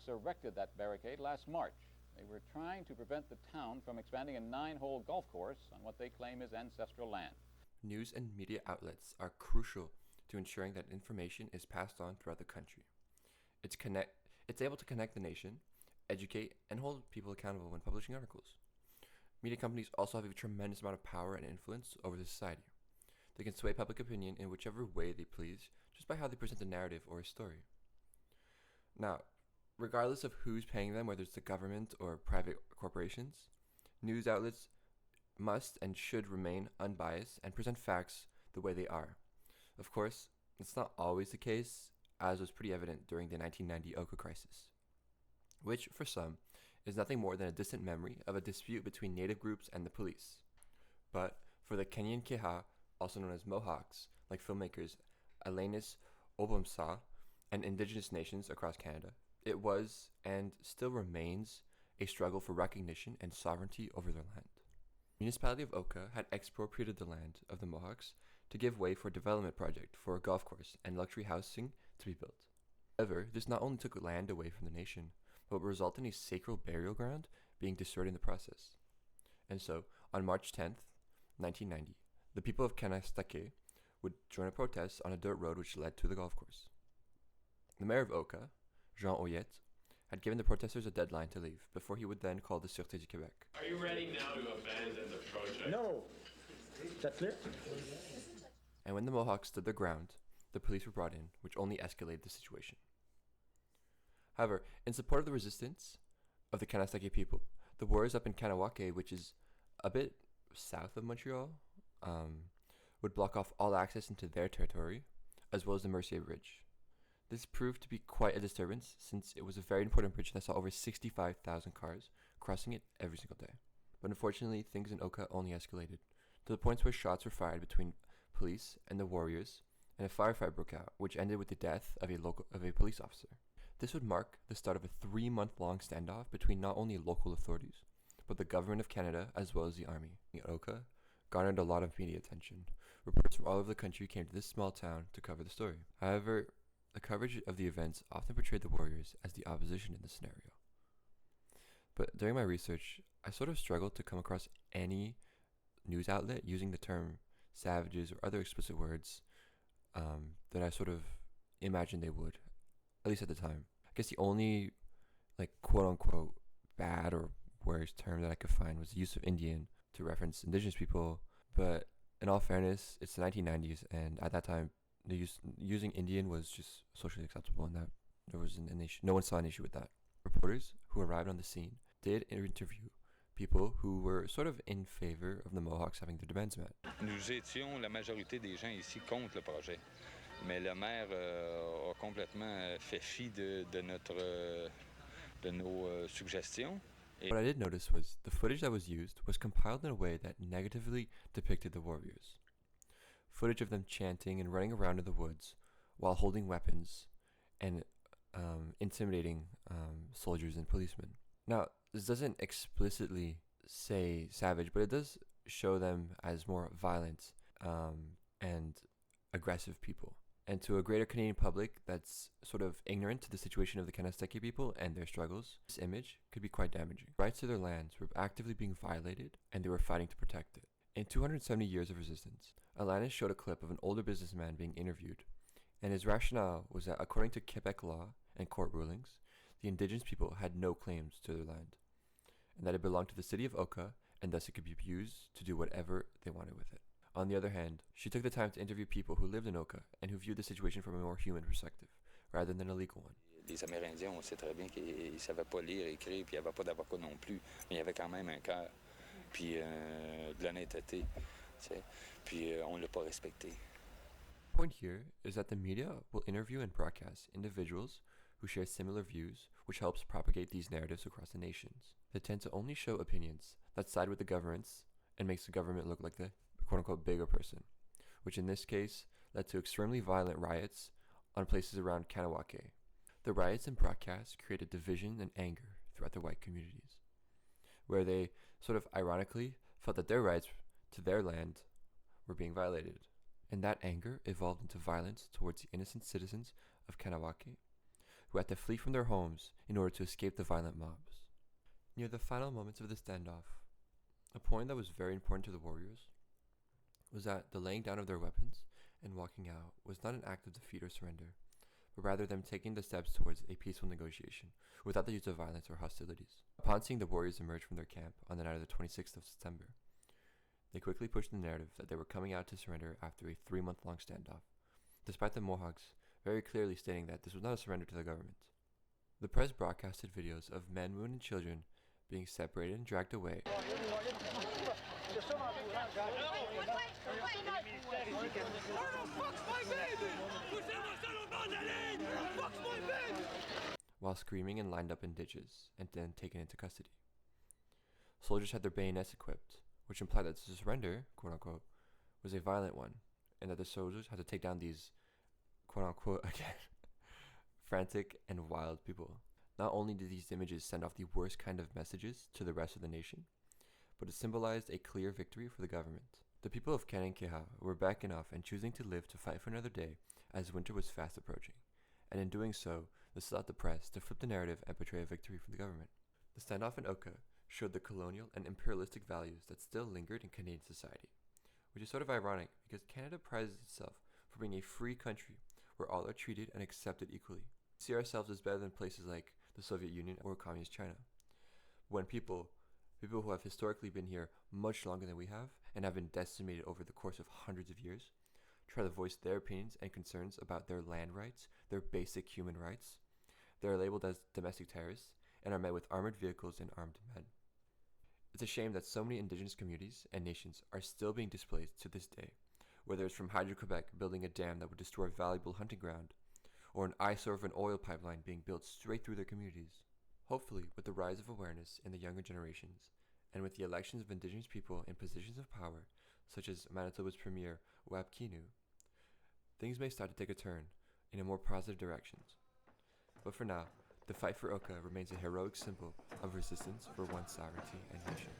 Mohawks erected that barricade last March. They were trying to prevent the town from expanding a 9-hole golf course on what they claim is ancestral land. News and media outlets are crucial to ensuring that information is passed on throughout the country. It's able to connect the nation, educate, and hold people accountable when publishing articles. Media companies also have a tremendous amount of power and influence over the society. They can sway public opinion in whichever way they please just by how they present a narrative or a story. Now, regardless of who's paying them, whether it's the government or private corporations, news outlets must and should remain unbiased and present facts the way they are. Of course, it's not always the case, as was pretty evident during the 1990 Oka crisis, which, for some, is nothing more than a distant memory of a dispute between native groups and the police. But for the Kenyan Keha, also known as Mohawks, like filmmakers Alanis Obomsawin and indigenous nations across Canada, it was and still remains a struggle for recognition and sovereignty over their land. The municipality of Oka had expropriated the land of the Mohawks to give way for a development project for a golf course and luxury housing to be built. However, this not only took land away from the nation, but resulted in a sacred burial ground being destroyed in the process. And so, on March 10th, 1990, the people of Kanastake would join a protest on a dirt road which led to the golf course. The mayor of Oka, Jean Oyette, had given the protesters a deadline to leave before he would then call the Sûreté du Québec. Are you ready now to abandon the project? No. That's clear? And when the Mohawks stood their ground, the police were brought in, which only escalated the situation. However, in support of the resistance of the Kanastake people, the warriors up in Kanawake, which is a bit south of Montreal, would block off all access into their territory, as well as the Mercier Bridge. This proved to be quite a disturbance, since it was a very important bridge that saw over 65,000 cars crossing it every single day. But unfortunately, things in Oka only escalated, to the point where shots were fired between police and the warriors, and a firefight broke out, which ended with the death of a police officer. This would mark the start of a 3-month-long standoff between not only local authorities, but the government of Canada as well as the army. Oka garnered a lot of media attention. Reporters from all over the country came to this small town to cover the story. However, the coverage of the events often portrayed the warriors as the opposition in this scenario. But during my research, I sort of struggled to come across any news outlet using the term savages or other explicit words that I sort of imagined they would, at least at the time. I guess the only, quote-unquote bad or worse term that I could find was the use of Indian to reference indigenous people, but in all fairness, it's the 1990s, and at that time, using Indian was just socially acceptable, and that there was an issue. No one saw an issue with that. Reporters who arrived on the scene did interview people who were sort of in favor of the Mohawks having their demands met. Nous étions la majorité des gens ici contre le projet, mais le maire a complètement fait fi de nos suggestions. What I did notice was the footage that was used was compiled in a way that negatively depicted the warriors. Footage of them chanting and running around in the woods while holding weapons and intimidating soldiers and policemen. Now, this doesn't explicitly say savage, but it does show them as more violent and aggressive people. And to a greater Canadian public that's sort of ignorant to the situation of the Kanastake people and their struggles, this image could be quite damaging. Rights to their lands were actively being violated, and they were fighting to protect it. In 270 years of resistance, Alanis showed a clip of an older businessman being interviewed, and his rationale was that according to Quebec law and court rulings, the indigenous people had no claims to their land, and that it belonged to the city of Oka, and thus it could be used to do whatever they wanted with it. On the other hand, she took the time to interview people who lived in Oka and who viewed the situation from a more human perspective, rather than a legal one. Les Amérindiens, on sait très bien qu'ils ne savaient pas lire, écrire, puis il n'y avait pas d'avocat non plus, mais il y avait quand même un cœur, puis de l'honnêteté, puis on ne l'a pas respecté. The point here is that the media will interview and broadcast individuals who share similar views, which helps propagate these narratives across the nations. They tend to only show opinions that side with the governments and makes the government look like the quote-unquote bigger person, which in this case led to extremely violent riots on places around Kanawake. The riots and broadcasts created division and anger throughout the white communities, where they sort of ironically felt that their rights to their land were being violated. And that anger evolved into violence towards the innocent citizens of Kanawake, who had to flee from their homes in order to escape the violent mobs. Near the final moments of the standoff, a point that was very important to the warriors was that the laying down of their weapons and walking out was not an act of defeat or surrender, but rather them taking the steps towards a peaceful negotiation without the use of violence or hostilities. Upon seeing the warriors emerge from their camp on the night of the 26th of September, they quickly pushed the narrative that they were coming out to surrender after a 3-month-long standoff, despite the Mohawks very clearly stating that this was not a surrender to the government. The press broadcasted videos of men, women, and children being separated and dragged away, while screaming and lined up in ditches and then taken into custody. Soldiers had their bayonets equipped, which implied that the surrender, quote-unquote, was a violent one, and that the soldiers had to take down these, quote-unquote, again, frantic and wild people. Not only did these images send off the worst kind of messages to the rest of the nation, but it symbolized a clear victory for the government. The people of Kanenkeha were backing off and choosing to live to fight for another day as winter was fast approaching, and in doing so, this allowed the press to flip the narrative and portray a victory for the government. The standoff in Oka showed the colonial and imperialistic values that still lingered in Canadian society, which is sort of ironic because Canada prizes itself for being a free country where all are treated and accepted equally. We see ourselves as better than places like the Soviet Union or Communist China. When people who have historically been here much longer than we have and have been decimated over the course of hundreds of years try to voice their opinions and concerns about their land rights, their basic human rights, they are labeled as domestic terrorists and are met with armored vehicles and armed men. It's a shame that so many indigenous communities and nations are still being displaced to this day, whether it's from Hydro-Quebec building a dam that would destroy valuable hunting ground, or an eyesore of an oil pipeline being built straight through their communities. Hopefully, with the rise of awareness in the younger generations, and with the elections of indigenous people in positions of power, such as Manitoba's Premier Wab Kinew, things may start to take a turn in a more positive directions. But for now, the fight for Oka remains a heroic symbol of resistance for one's sovereignty and nation.